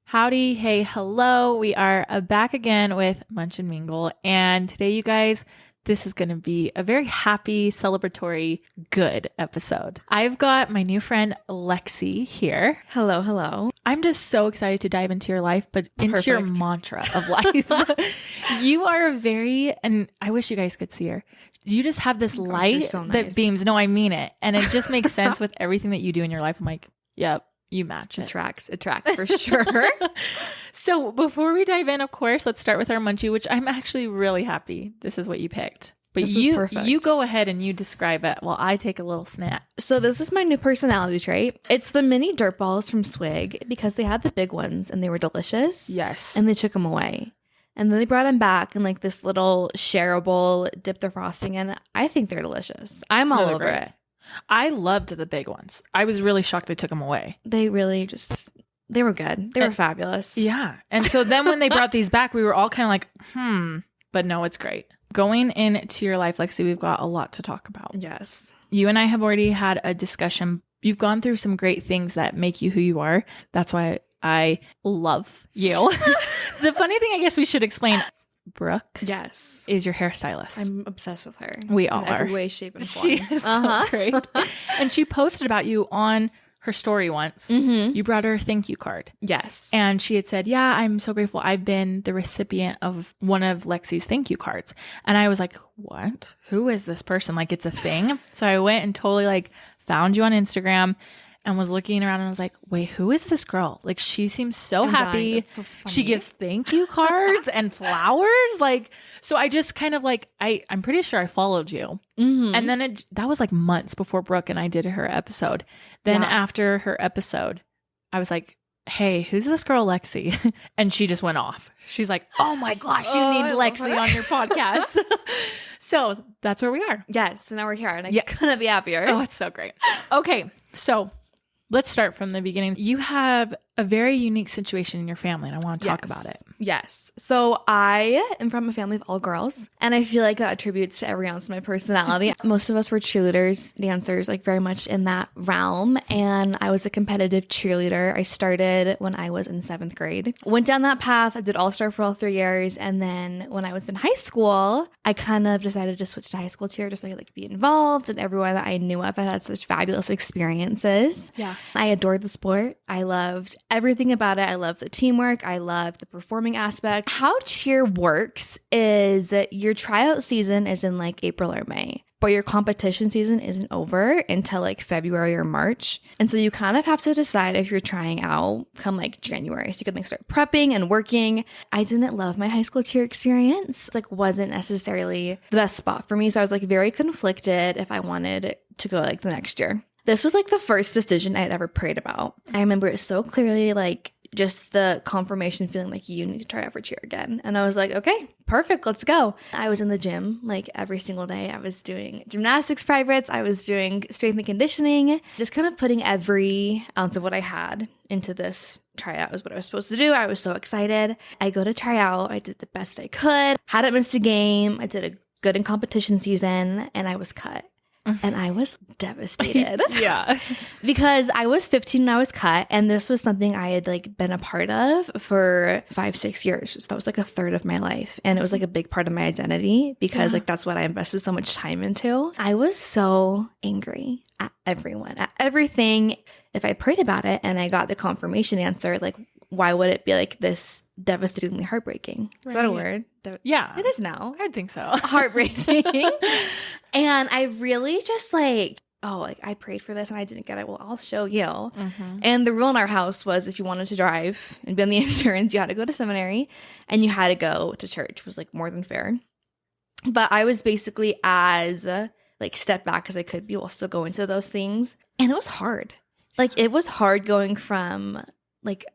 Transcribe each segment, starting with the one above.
Howdy, hey, hello. We are back again with Munch and Mingle. And today, you guys, this is going to be a very happy, celebratory, good episode. I've got my new friend, Lexi, here. Hello, hello. I'm just so excited to dive into your life, but into your mantra of life. You are and I wish you guys could see her. You just have this light so nice. that beams. No, I mean it. And it just makes sense with everything that you do in your life. I'm like, yep. You match it. It tracks for sure. So before we dive in, of course, let's start with our munchie, which I'm actually really happy this is what you picked. But you go ahead and you describe it while I take a little snack. So this is my new personality trait. It's the mini dirt balls from Swig because they had the big ones and they were delicious. Yes. And they took them away. And then they brought them back in like this little shareable, dip the frosting in. I think they're delicious. I'm all over it. I loved the big ones. I was really shocked they took them away. They really they were good. They were fabulous. Yeah. And so then when they brought these back, we were all kind of like, but no, it's great. Going into your life, Lexi, we've got a lot to talk about. Yes. You and I have already had a discussion. You've gone through some great things that make you who you are. That's why I love you. The funny thing, I guess we should explain, Brooke, yes, is your hairstylist. I'm obsessed with her. We all in are. every way, shape, and form. She is so great. And she posted about you on her story once. Mm-hmm. You brought her a thank you card. Yes. And she had said, yeah, I'm so grateful. I've been the recipient of one of Lexi's thank you cards. And I was like, what? Who is this person? Like, it's a thing. So I went and totally found you on Instagram and was looking around and I was like, wait, who is this girl? Like, she seems so happy. That's so funny. She gives thank you cards and flowers. So I just kind of I'm pretty sure I followed you. Mm-hmm. And then that was months before Brooke and I did her episode. Then after her episode, I was like, hey, who's this girl, Lexi? And she just went off. She's like, oh my gosh, you need Lexi on your podcast. So that's where we are. Yes. So now we're here and I couldn't be happier. Oh, it's so great. Okay. So let's start from the beginning. You have a very unique situation in your family, and I want to talk about it. Yes. So I am from a family of all girls, and I feel like that attributes to every ounce of my personality. Most of us were cheerleaders, dancers, very much in that realm, and I was a competitive cheerleader. I started when I was in 7th grade. Went down that path. I did all-star for all 3 years, and then when I was in high school, I kind of decided to switch to high school cheer just so I could be involved, and everyone that I knew of had such fabulous experiences. Yeah. I adored the sport. I loved everything about it. I love the teamwork. I love the performing aspect. How cheer works is your tryout season is in April or May, but your competition season isn't over until February or March. And so you kind of have to decide if you're trying out come January. So you can start prepping and working. I didn't love my high school cheer experience. Wasn't necessarily the best spot for me. So I was very conflicted if I wanted to go the next year. This was the first decision I had ever prayed about. I remember it so clearly, just the confirmation feeling you need to try out for cheer again. And I was like, okay, perfect, let's go. I was in the gym every single day. I was doing gymnastics privates. I was doing strength and conditioning, just kind of putting every ounce of what I had into this tryout was what I was supposed to do. I was so excited. I go to try out. I did the best I could. Hadn't missed a game. I did a good in competition season and I was cut. And I was devastated. Yeah. Because I was 15 when I was cut. And this was something I had been a part of for 5-6 years. So that was a third of my life. And it was a big part of my identity because that's what I invested so much time into. I was so angry at everyone, at everything. If I prayed about it and I got the confirmation answer, why would it be this devastatingly heartbreaking? Right. Is that a word? Yeah. It is now. I think so. Heartbreaking. And I really just I prayed for this and I didn't get it. Well, I'll show you. Mm-hmm. And the rule in our house was if you wanted to drive and be on the insurance, you had to go to seminary and you had to go to church. It was more than fair. But I was basically as stepped back as I could be while still going to those things. And it was hard. It was hard going from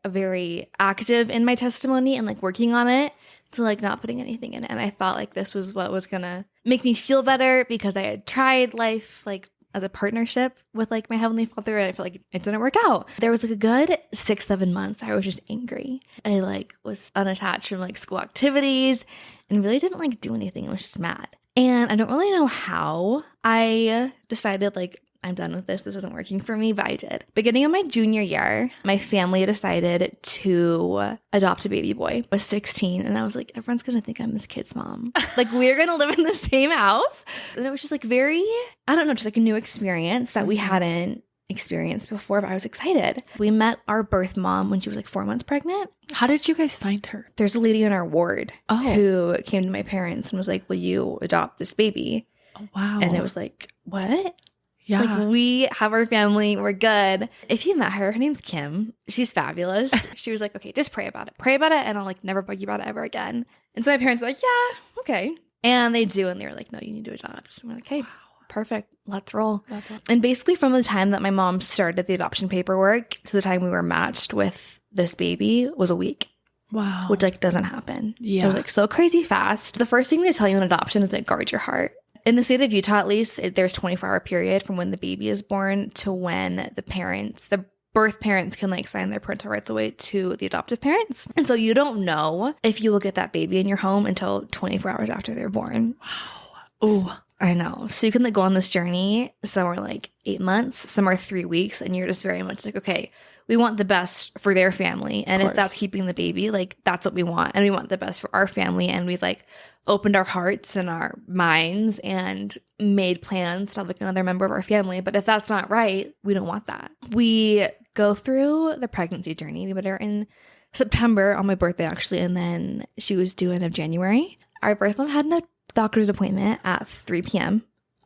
a very active in my testimony and working on it to not putting anything in it. And I thought this was what was gonna make me feel better because I had tried life as a partnership with my Heavenly Father and I felt it didn't work out. There was a good 6-7 months I was just angry. I was unattached from school activities and really didn't do anything. I was just mad. And I don't really know how I decided like, I'm done with this. This isn't working for me, but I did. Beginning of my junior year, my family decided to adopt a baby boy. I was 16 and I was like, everyone's going to think I'm this kid's mom. Like we're going to live in the same house. And it was just like very, I don't know, just like a new experience that we hadn't experienced before, but I was excited. We met our birth mom when she was like 4 months pregnant. How did you guys find her? There's a lady in our ward who came to my parents and was like, will you adopt this baby? Oh, wow. And it was like, what? Yeah. Like, we have our family. We're good. If you met her name's Kim. She's fabulous. She was like, okay, just pray about it. Pray about it, and I'll like never bug you about it ever again. And so my parents were like, yeah, okay. And they do. And they were like, no, you need to adopt. And we're like, hey, perfect. Let's roll. That's awesome. And basically from the time that my mom started the adoption paperwork to the time we were matched with this baby was a week. Wow. Which like doesn't happen. Yeah. It was like so crazy fast. The first thing they tell you in adoption is like guard your heart. In the state of Utah, at least, there's 24-hour period from when the baby is born to when the birth parents can like sign their parental rights away to the adoptive parents. And so you don't know if you will get that baby in your home until 24 hours after they're born. Wow. Oh, I know. So you can like go on this journey. Some are like 8 months, some are 3 weeks, and you're just very much like, okay, we want the best for their family. And if that's keeping the baby, like that's what we want. And we want the best for our family. And we've like opened our hearts and our minds and made plans to have like another member of our family. But if that's not right, we don't want that. We go through the pregnancy journey. We met her in September on my birthday, actually. And then she was due end of January. Our birth mom had a doctor's appointment at 3 p.m.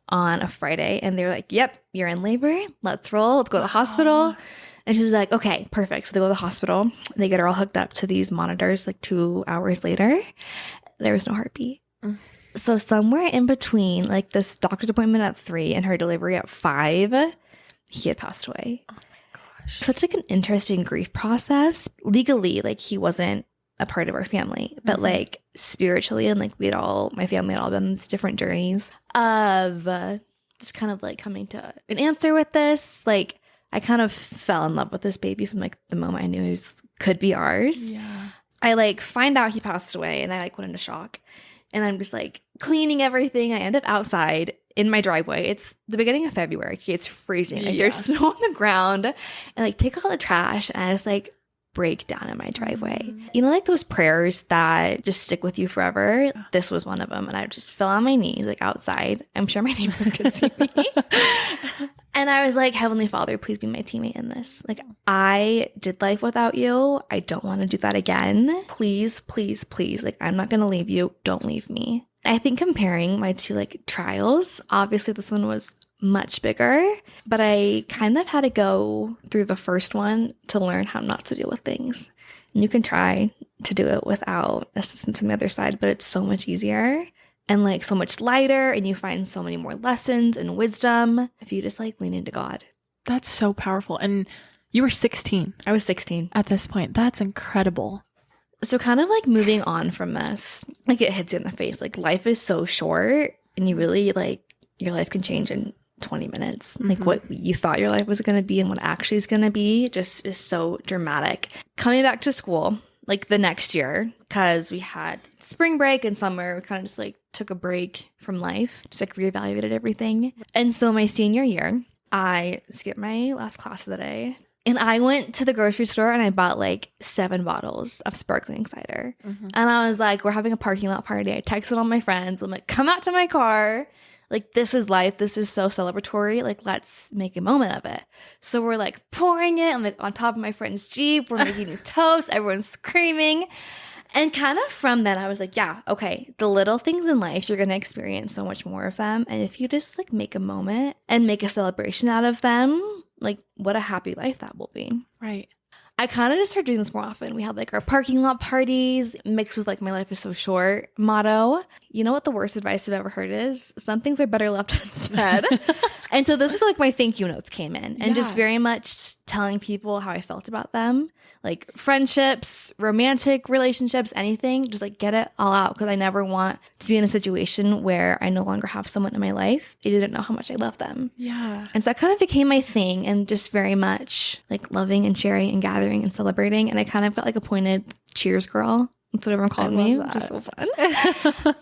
on a Friday. And they were like, yep, you're in labor. Let's roll. Let's go to the hospital. And she was like, okay, perfect. So they go to the hospital. They get her all hooked up to these monitors. Like 2 hours later, there was no heartbeat. So somewhere in between, like this doctor's appointment at 3 and her delivery at 5, he had passed away. Oh my gosh. Such like an interesting grief process. Legally, like he wasn't a part of our family, but like spiritually and like my family had all been on these different journeys of just kind of like coming to an answer with this. Like I kind of fell in love with this baby from like the moment I knew he could be ours. Yeah. I like find out he passed away and I like went into shock. And I'm just like cleaning everything. I end up outside in my driveway. It's the beginning of February. It's freezing. Like, there's snow on the ground. And like take all the trash and I just like break down in my driveway. You know, like those prayers that just stick with you forever? This was one of them. And I just fell on my knees like outside. I'm sure my neighbors could see me. And I was like, Heavenly Father, please be my teammate in this. Like, I did life without you. I don't want to do that again. Please, please, please. Like, I'm not going to leave you. Don't leave me. I think comparing my two like trials, obviously this one was much bigger, but I kind of had to go through the first one to learn how not to deal with things. And you can try to do it without assistance on the other side, but it's so much easier. And like so much lighter, and you find so many more lessons and wisdom if you just like lean into God. That's so powerful. And you were 16. I was 16 at this point. That's incredible. So kind of like moving on from this, like it hits you in the face. Like life is so short and you really like your life can change in 20 minutes. Like what you thought your life was going to be and what actually is going to be just is so dramatic. Coming back to school like the next year, because we had spring break and summer, we kind of just like took a break from life, just like reevaluated everything. And so my senior year, I skipped my last class of the day and I went to the grocery store and I bought like 7 bottles of sparkling cider. And I was like, we're having a parking lot party. I texted all my friends. I'm like, come out to my car. Like, this is life. This is so celebratory. Like, let's make a moment of it. So we're like pouring it. I'm like on top of my friend's Jeep. We're making these toasts. Everyone's screaming. And kind of from then I was like, yeah, okay, the little things in life, you're going to experience so much more of them. And if you just like make a moment and make a celebration out of them, like what a happy life that will be. Right. I kind of just started doing this more often. We had like our parking lot parties mixed with like my life is so short motto. You know what the worst advice I've ever heard is? Some things are better left unsaid. And so this is like my thank you notes came in and just very much telling people how I felt about them. Like friendships, romantic relationships, anything, just like get it all out because I never want to be in a situation where I no longer have someone in my life. They didn't know how much I love them. Yeah. And so that kind of became my thing and just very much like loving and sharing and gathering and celebrating. And I kind of got like appointed cheers girl. That's what everyone called me. Which is so fun.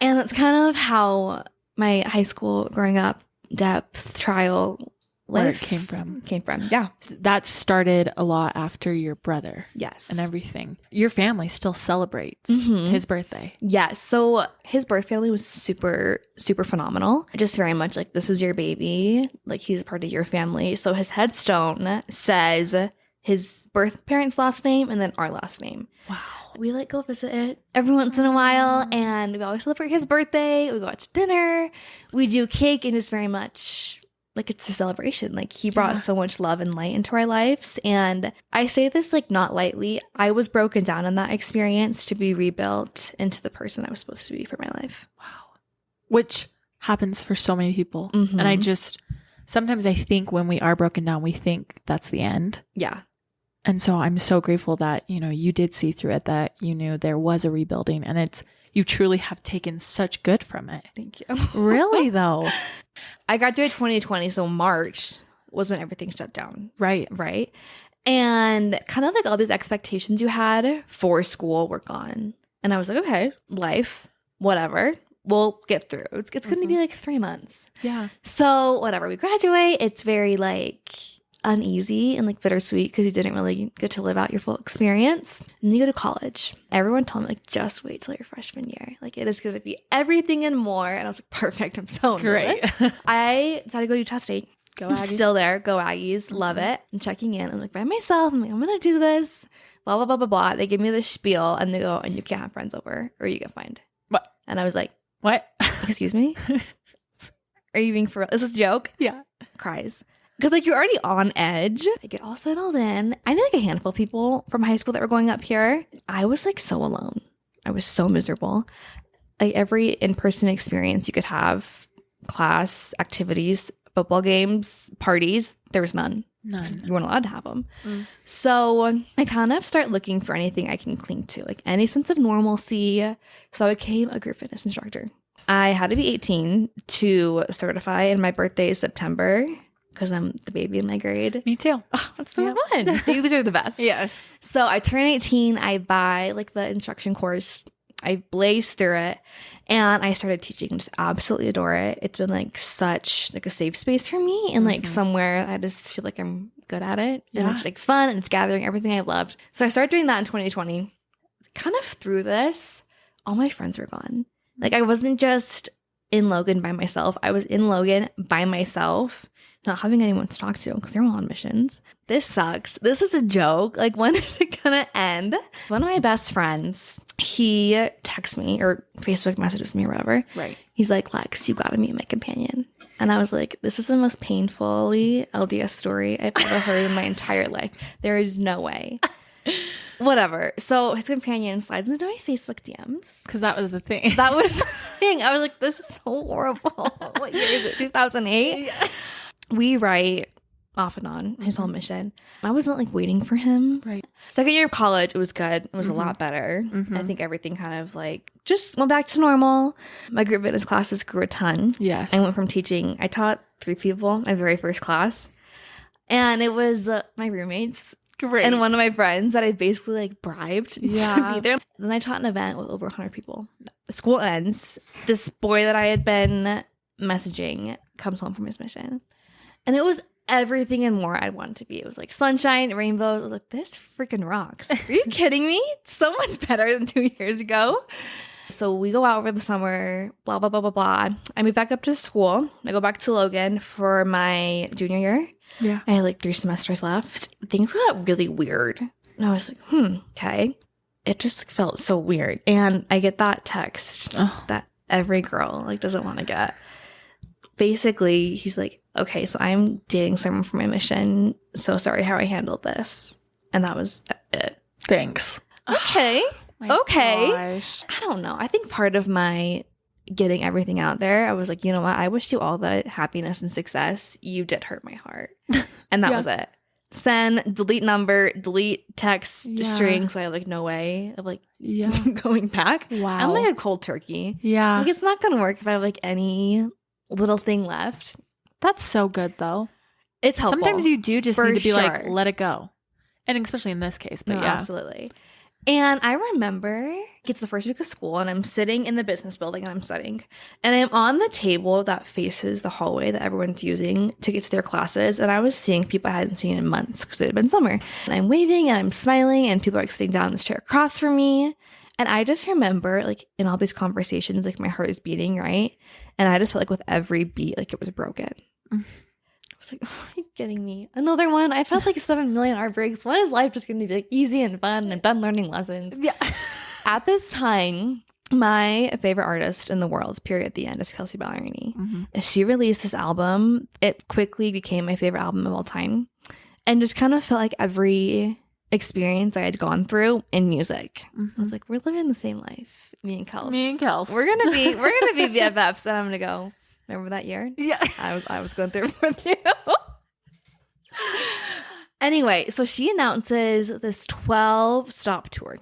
And that's kind of how my high school growing up depth trial Where life it came from. Yeah. That started a lot after your brother. Yes. And everything. Your family still celebrates Mhm. his birthday. Yes. So his birth family was super, super phenomenal. Just very much like, this is your baby. Like, he's part of your family. So his headstone says his birth parents' last name and then our last name. Wow. We like go visit it every once in a while, and we always celebrate his birthday. We go out to dinner. We do cake, and just very much like it's a celebration. Like, he brought so much love and light into our lives. And I say this like not lightly. I was broken down in that experience to be rebuilt into the person I was supposed to be for my life. Wow. Which happens for so many people. Mhm. And I just, sometimes I think when we are broken down, we think that's the end. Yeah. And so I'm so grateful that, you know, you did see through it, that you knew there was a rebuilding, and it's, you truly have taken such good from it. Thank you. Really though. I graduated 2020, so March was when everything shut down. Right. Right. And kind of like all these expectations you had for school were gone. And I was like, okay, life, whatever. We'll get through. It's going to be like 3 months. Yeah. So whatever, we graduate. It's very like uneasy and like bittersweet because you didn't really get to live out your full experience. And you go to college. Everyone told me like, just wait till your freshman year. Like, it is going to be everything and more. And I was like, perfect. I'm so Great. I decided to go to Utah State. Go I'm Aggies. still there. Go Aggies. Love it. I'm checking in. I'm like by myself. I'm like, I'm going to do this. Blah, blah, blah, blah, blah. They give me this spiel and they go, and you can't have friends over or you get fined. What? And I was like, What? excuse me? Are you being for real? Is this a joke? Yeah. Cries. Because like you're already on edge. I get all settled in. I knew like a handful of people from high school that were going up here. I was like so alone. I was so miserable. Like every in-person experience you could have, class, activities, football games, parties, there was none. None. You weren't allowed to have them. So I kind of start looking for anything I can cling to, like any sense of normalcy. So I became a group fitness instructor. I had to be 18 to certify, and my birthday is September because I'm the baby in my grade. Me too. Oh, that's so fun. Babies are the best. Yes. So I turn 18, I buy like the instruction course, I blaze through it, and I started teaching and just absolutely adore it. It's been like such like a safe space for me, and like somewhere I just feel like I'm good at it. And it's like fun, and it's gathering everything I loved. So I started doing that in 2020. Kind of through this, all my friends were gone. Like I wasn't just in Logan by myself. I was in Logan by myself, not having anyone to talk to because they're all on missions. This sucks. This is a joke. Like, when is it gonna end? One of my best friends, he texts me or Facebook messages me or whatever. Right. He's like, Lex, you gotta meet my companion. And I was like, this is the most painfully LDS story I've ever heard in my entire life. There is no way. Whatever. So his companion slides into my Facebook DMs. Because that was the thing. That was the thing. I was like, this is so horrible. What year is it? 2008? Yeah. We write off and on his whole mission. I wasn't like waiting for him. Right. Second year of college, it was good. It was a lot better. I think everything kind of like just went back to normal. My group fitness classes grew a ton. Yes. I went from teaching, I taught 3 people my very first class. And it was my roommates. Great. And one of my friends that I basically like bribed to Yeah. be there. Then I taught an event with over 100 people. School ends. This boy that I had been messaging comes home from his mission. And it was everything and more I'd want it to be. It was like sunshine, rainbows. I was like, this freaking rocks. Are you kidding me? It's so much better than 2 years ago. So we go out over the summer, blah, blah, blah, blah, blah. I move back up to school. I go back to Logan for my junior year. Yeah. I had like 3 semesters left. Things got really weird. And I was like, okay. It just felt so weird. And I get that text that every girl like doesn't want to get. Basically, he's like, okay, so I'm dating someone for my mission. So sorry how I handled this. And that was it. Thanks. Okay. My Okay. gosh. I don't know. I think part of my getting everything out there, I was like, you know what? I wish you all the happiness and success. You did hurt my heart. And that was it. Send, delete number, delete text string. So I have like no way of like going back. Wow. I'm like a cold turkey. Yeah. Like it's not going to work if I have like any little thing left. That's so good though. It's helpful. Sometimes you do just For need to be like, sure. let it go. And especially in this case, but No, yeah. absolutely. And I remember it's the first week of school and I'm sitting in the business building and I'm studying. And I'm on the table that faces the hallway that everyone's using to get to their classes. And I was seeing people I hadn't seen in months because it had been summer. And I'm waving and I'm smiling and people are like sitting down in this chair across from me. And I just remember like in all these conversations, like my heart is beating, right? And I just felt like with every beat, like it was broken. I was like, oh, are you kidding me? Another one. I've had like 7 million heartbreaks. When is life just going to be like easy and fun? And I'm done learning lessons. Yeah. At this time, my favorite artist in the world, period, at the end, is Kelsey Ballerini. Mm-hmm. She released this album. It quickly became my favorite album of all time. And just kind of felt like every experience I had gone through in music. Mm-hmm. I was like, we're living the same life. Me and Kels. We're gonna be BFFs. And I'm gonna go. Remember that year? Yeah. I was going through it with you. Anyway, so she announces this 12-stop tour.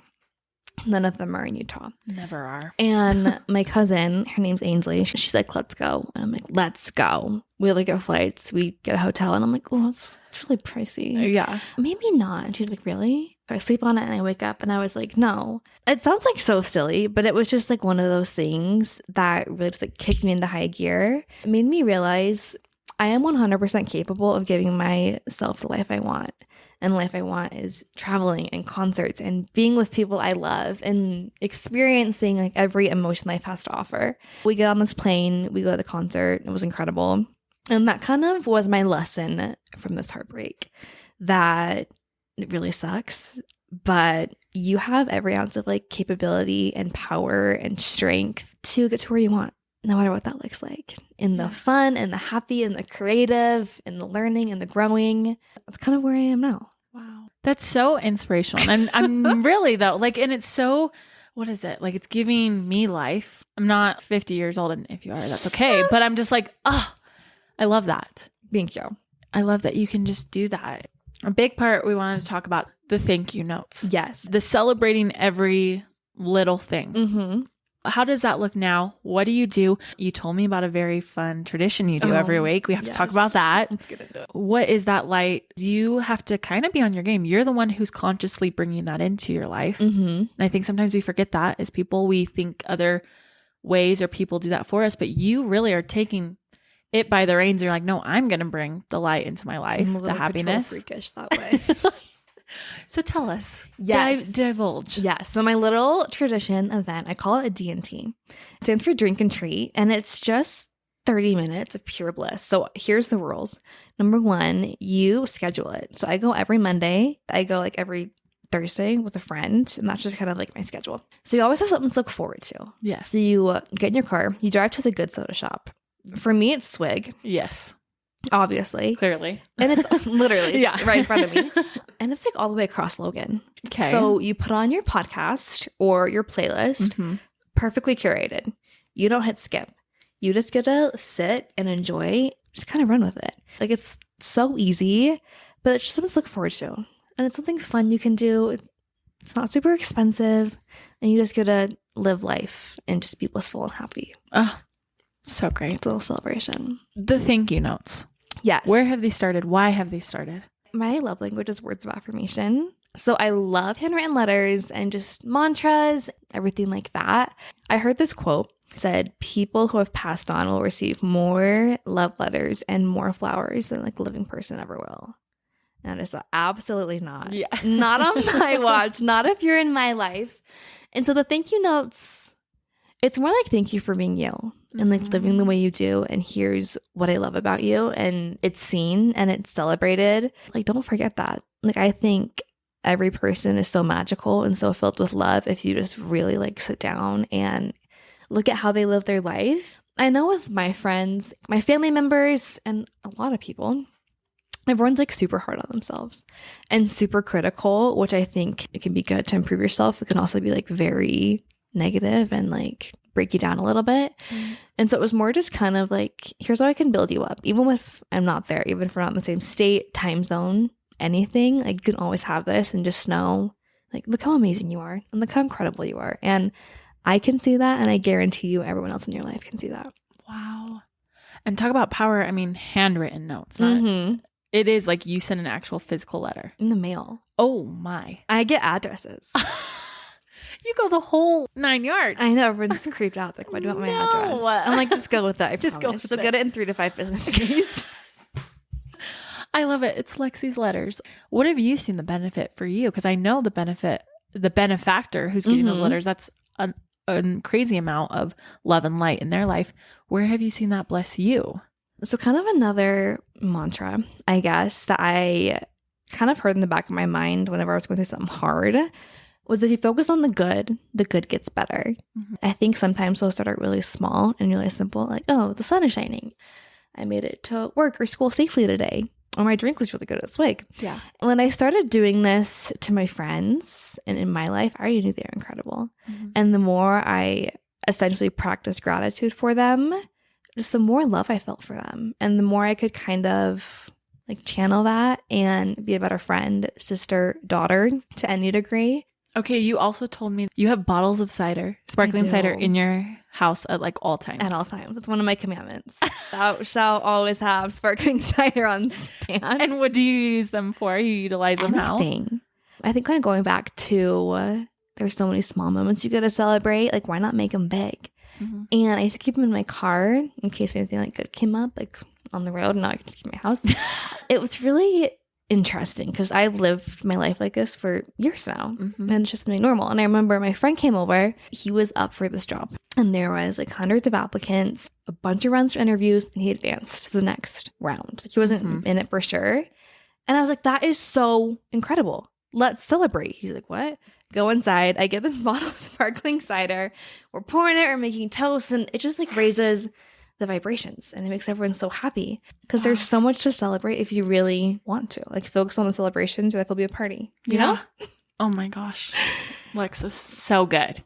None of them are in Utah. Never are. And my cousin, her name's Ainsley, she's like, let's go. And I'm like, let's go. We like get flights. We get a hotel. And I'm like, oh, it's really pricey. Yeah. Maybe not. And she's like, really? So I sleep on it and I wake up and I was like, no. It sounds like so silly, but it was just like one of those things that really just like kicked me into high gear. It made me realize I am 100% capable of giving myself the life I want. And the life I want is traveling and concerts and being with people I love and experiencing like every emotion life has to offer. We get on this plane, we go to the concert. It was incredible. And that kind of was my lesson from this heartbreak, that it really sucks, but you have every ounce of like capability and power and strength to get to where you want, no matter what that looks like. In the fun and the happy and the creative and the learning and the growing. That's kind of where I am now. Wow. That's so inspirational. And I'm really though, like, and it's so, what is it? Like, it's giving me life. I'm not 50 years old, and if you are, that's okay. But I'm just like, oh, I love that. Thank you. I love that you can just do that. A big part we wanted to talk about the thank you notes. Yes. The celebrating every little thing. Mm-hmm. How does that look now? What do you do? You told me about a very fun tradition you do every week. We have to talk about that. Let's get into it. What is that like? You have to kind of be on your game. You're the one who's consciously bringing that into your life. Mm-hmm. And I think sometimes we forget that as people. We think other ways or people do that for us, but you really are taking it by the reins. You're like, no, I'm going to bring the light into my life, I'm a little the happiness. Freakish that way. So tell us. Yes. Divulge. Yeah. So my little tradition event, I call it a D&T. It stands for drink and treat. And it's just 30 minutes of pure bliss. So here's the rules. Number 1, you schedule it. So I go every Monday. I go like every Thursday with a friend. And that's just kind of like my schedule. So you always have something to look forward to. Yes. So you get in your car. You drive to the good soda shop. For me, it's Swig. Yes. Obviously. Clearly. And it's literally yeah. right in front of me. And it's like all the way across Logan. Okay. So you put on your podcast or your playlist, perfectly curated. You don't hit skip. You just get to sit and enjoy, just kind of run with it. Like, it's so easy, but it's just something to look forward to. And it's something fun you can do. It's not super expensive. And you just get to live life and just be blissful and happy. Oh, so great. It's a little celebration. The thank you notes. Yes. Where have they started? Why have they started? My love language is words of affirmation. So I love handwritten letters and just mantras, everything like that. I heard this quote said, people who have passed on will receive more love letters and more flowers than like a living person ever will. And I just thought, absolutely not. Yeah. Not on my watch. Not if you're in my life. And so the thank you notes, it's more like thank you for being you and like living the way you do. And here's what I love about you. And it's seen and it's celebrated. Like, don't forget that. Like, I think every person is so magical and so filled with love if you just really like sit down and look at how they live their life. I know with my friends, my family members, and a lot of people, everyone's like super hard on themselves and super critical, which I think it can be good to improve yourself. It can also be like very negative and like break you down a little bit. And so it was more just kind of like, here's how I can build you up. Even if I'm not there, even if we're not in the same state, time zone, anything, like you can always have this and just know, like, look how amazing you are and look how incredible you are. And I can see that. And I guarantee you everyone else in your life can see that. Wow. And talk about power. I mean, handwritten notes. Not, It is like you send an actual physical letter. In the mail. Oh my. I get addresses. You go the whole 9 yards. I know everyone's creeped out. Like, why do you want my address? I'm like, just go with that. I Just promise. go with She'll get it in 3 to 5 business days. I love it. It's Lexi's letters. What have you seen the benefit for you? Because I know the benefactor who's getting those letters, that's a crazy amount of love and light in their life. Where have you seen that bless you? So kind of another mantra, I guess, that I kind of heard in the back of my mind whenever I was going through something hard was if you focus on the good gets better. Mm-hmm. I think sometimes we'll start out really small and really simple, like, oh, the sun is shining. I made it to work or school safely today. Or my drink was really good at Swig. Yeah. When I started doing this to my friends and in my life, I already knew they were incredible. Mm-hmm. And the more I essentially practiced gratitude for them, just the more love I felt for them. And the more I could kind of like channel that and be a better friend, sister, daughter to any degree. Okay, you also told me you have bottles of cider, sparkling cider in your house at like all times. At all times. It's one of my commandments. Thou shalt always have sparkling cider on stand. And what do you use them for? You utilize them how? I think kind of going back to there's so many small moments you get to celebrate. Like, why not make them big? Mm-hmm. And I used to keep them in my car in case anything like good came up, like on the road. And now I can just keep in my house. It was really interesting because I've lived my life like this for years now, and it's just something normal. And I remember my friend came over. He was up for this job, and there was like hundreds of applicants, a bunch of rounds for interviews, and he advanced to the next round. Like, he wasn't in it for sure. And I was like, that is so incredible. Let's celebrate. He's like, what? Go inside. I get this bottle of sparkling cider. We're pouring it. We're making toast, and it just like raises the vibrations, and it makes everyone so happy because there's so much to celebrate if you really want to. Like, focus on the celebrations, or like, there'll be a party. You know? Oh my gosh. Lex is so good.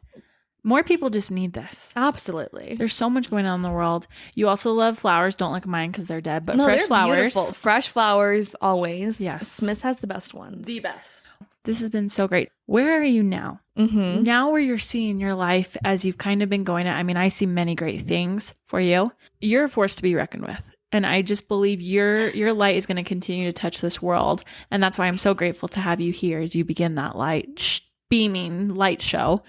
More people just need this. Absolutely. There's so much going on in the world. You also love flowers. Don't like mine because they're dead, but no, fresh they're flowers. Beautiful. Fresh flowers always. Yes. Smith has the best ones. The best. This has been so great. Where are you now? Now where you're seeing your life as you've kind of been going at, I mean, I see many great things for you. You're a force to be reckoned with. And I just believe your light is going to continue to touch this world. And that's why I'm so grateful to have you here as you begin that beaming light show.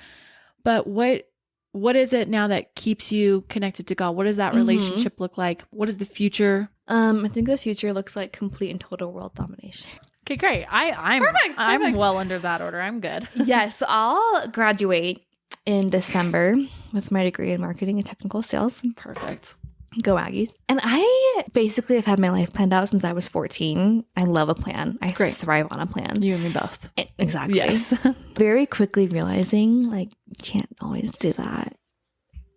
But what is it now that keeps you connected to God? What does that relationship look like? What is the future? I think the future looks like complete and total world domination. Okay, great. I'm perfect. I'm well under that order. I'm good. Yes, I'll graduate in December with my degree in marketing and technical sales. Perfect. Go Aggies. And I basically have had my life planned out since I was 14. I love a plan. I thrive on a plan. You and me both. Exactly. Yes. Very quickly realizing like you can't always do that,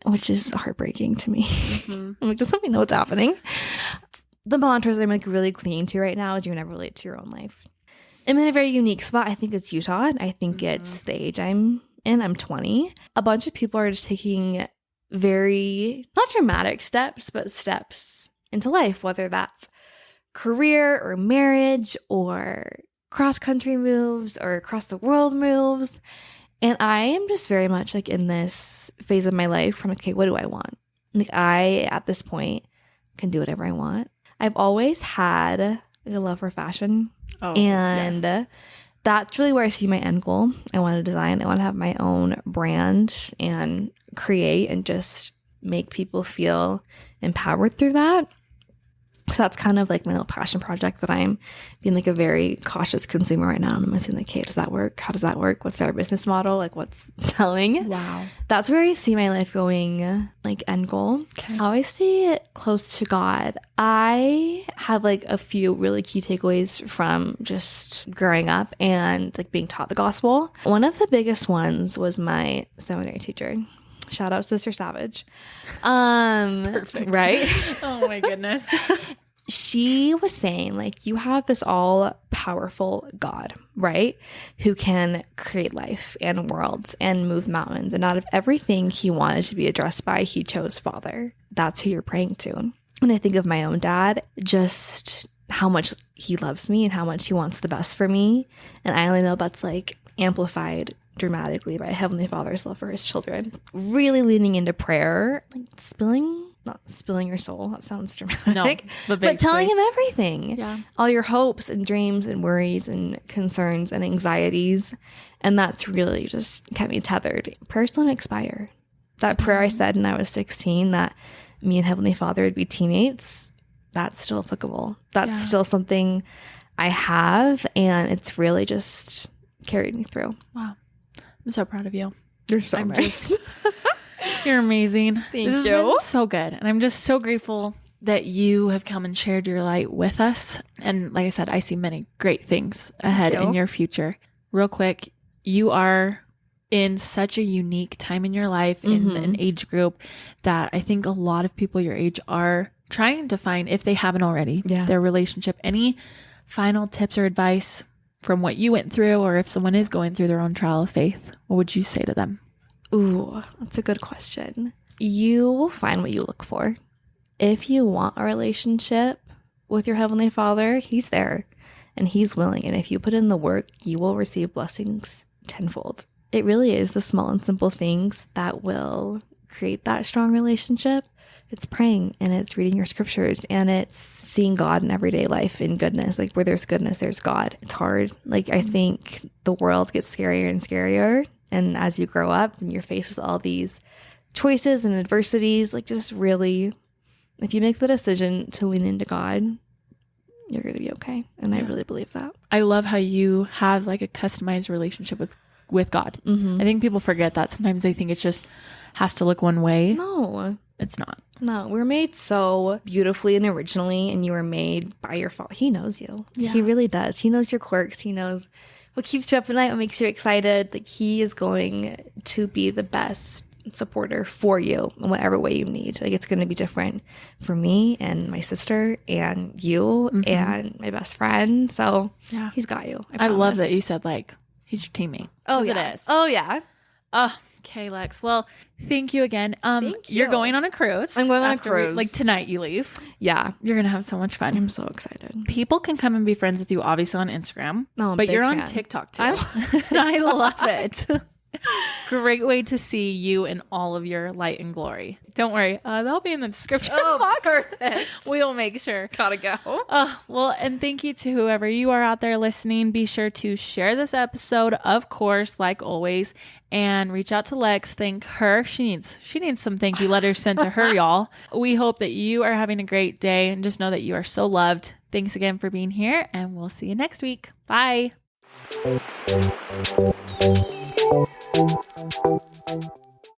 which is heartbreaking to me. I'm like, just let me know what's happening. The mantras I'm like really clinging to right now is you never relate to your own life. I'm in a very unique spot. I think it's Utah. I think it's the age I'm in. I'm 20. A bunch of people are just taking very, not dramatic steps, but steps into life, whether that's career or marriage or cross-country moves or across the world moves. And I am just very much like in this phase of my life from, okay, what do I want? Like, I, at this point, can do whatever I want. I've always had like a love for fashion, and that's really where I see my end goal. I want to design. I want to have my own brand and create and just make people feel empowered through that. So that's kind of like my little passion project that I'm being like a very cautious consumer right now. I'm saying like, hey, does that work? How does that work? What's their business model? Like, what's selling? Wow. That's where I see my life going, like end goal. Okay. I always stay close to God. I have like a few really key takeaways from just growing up and like being taught the gospel. One of the biggest ones was my seminary teacher. Shout out Sister Savage. Perfect. Right? Oh my goodness. She was saying like, you have this all powerful God, right? Who can create life and worlds and move mountains. And out of everything he wanted to be addressed by, he chose Father. That's who you're praying to. And I think of my own dad, just how much he loves me and how much he wants the best for me. And I only know that's like amplified dramatically by Heavenly Father's love for his children. Really leaning into prayer, like spilling not spilling your soul. That sounds dramatic. No, but telling him everything. Yeah. All your hopes and dreams and worries and concerns and anxieties. And that's really just kept me tethered. Prayers don't expire. That prayer I said when I was 16 that me and Heavenly Father would be teammates, that's still applicable. That's still something I have, and it's really just carried me through. Wow. I'm so proud of you. You're so nice. You're amazing. Thank This has been so good. And I'm just so grateful that you have come and shared your light with us. And like I said, I see many great things ahead in your future. Real quick, you are in such a unique time in your life, in an age group that I think a lot of people your age are trying to find, if they haven't already, their relationship. Any final tips or advice from what you went through, or if someone is going through their own trial of faith, what would you say to them? Ooh, that's a good question. You will find what you look for. If you want a relationship with your Heavenly Father, He's there and He's willing. And if you put in the work, you will receive blessings tenfold. It really is the small and simple things that will create that strong relationship. It's praying, and it's reading your scriptures, and it's seeing God in everyday life in goodness. Like, where there's goodness, there's God. It's hard. Like, I think the world gets scarier and scarier. And as you grow up and you're faced with all these choices and adversities, like, just really, if you make the decision to lean into God, you're going to be okay. And I really believe that. I love how you have like a customized relationship with God. I think people forget that. Sometimes they think it's just has to look one way. No. It's not. No, we're made so beautifully and originally, and you were made by your Father. He knows you. Yeah. He really does. He knows your quirks. He knows what keeps you up at night, what makes you excited. Like, He is going to be the best supporter for you in whatever way you need. Like, it's going to be different for me and my sister and you and my best friend. So He's got you. I love that you said, like, He's your teammate. Oh, yeah. It is. Oh, yeah. Okay, Lex. Well, thank you again. Thank you. You're going on a cruise. I'm going on a cruise. Like, tonight you leave. Yeah. You're going to have so much fun. I'm so excited. People can come and be friends with you, obviously, on Instagram. Oh, but you're fan. On TikTok, too. And I love it. Great way to see you in all of your light and glory. Don't worry. That'll be in the description box. Perfect. We'll make sure. Gotta go. Well, and thank you to whoever you are out there listening. Be sure to share this episode, of course, like always, and reach out to Lex. Thank her. She needs some thank you letters sent to her, y'all. We hope that you are having a great day, and just know that you are so loved. Thanks again for being here, and we'll see you next week. Bye.